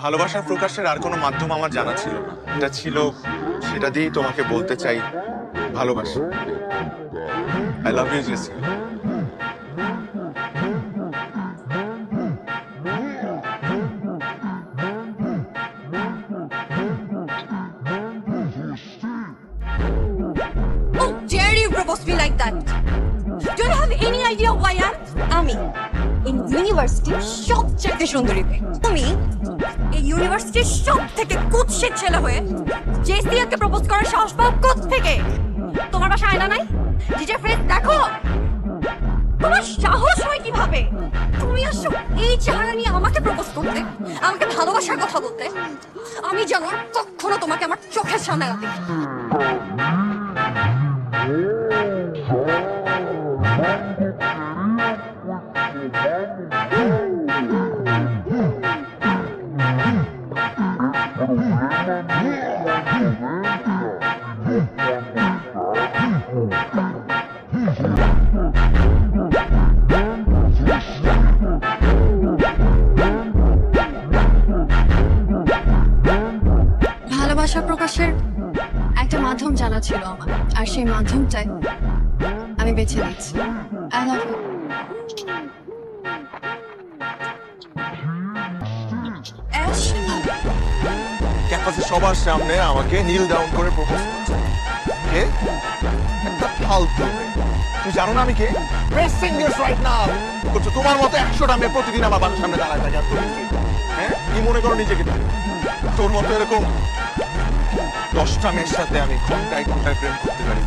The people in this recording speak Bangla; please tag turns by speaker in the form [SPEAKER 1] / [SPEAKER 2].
[SPEAKER 1] ভালোবাসার প্রকাশের আর কোনো মাধ্যম আমার জানা ছিল না। এটা ছিল, সেটা দিয়েই তোমাকে বলতে চাই ভালোবাসি। I love you Jessica.
[SPEAKER 2] How dare you propose me like that? Do you have any idea who I am? আমি in university সবচেয়ে সুন্দরী মেয়ে। তুমি এই ইউনিভার্সিটির সব থেকে কুৎসিত ছেলে হয়ে জেসিয়াকে প্রপোজ করার সাহস পাও কোত্থেকে? তোমার বাসায় আয়না নাই? নিজের ফেস দেখো। তোমার সাহস হয় কিভাবে? তুমি আসো এই চেহারা নিয়ে আমাকে প্রপোজ করতে, আমাকে ভালোবাসার কথা বলতে। আমি জানো কখনো তোমাকে আমার চোখের সামনে না দেখি। ভালোবাসা প্রকাশের একটা মাধ্যম জানা ছিল আমার, আর সেই মাধ্যমটাই আমি বেছে নিচ্ছি। I love you.
[SPEAKER 1] ক্যাম্পাসে সবার সামনে আমাকে নীল ডাউন করে প্রপোজ করছে। কে? একটা ফালতু মেয়ে। তুমি জানো না আমি কে? বেস্ট সিঙ্গার্স রাইট নাও করছো। তোমার মতো 100টা মেয়ে প্রতিদিন আমার বাসার সামনে দাঁড়ায় থাকে। আর তুমি কে? হ্যাঁ, কি মনে করো নিজেকে? তোর মতো এরকম 10টা মেয়ের সাথে আমি ঘন্টায় ঘন্টায় প্রেম করতে পারি।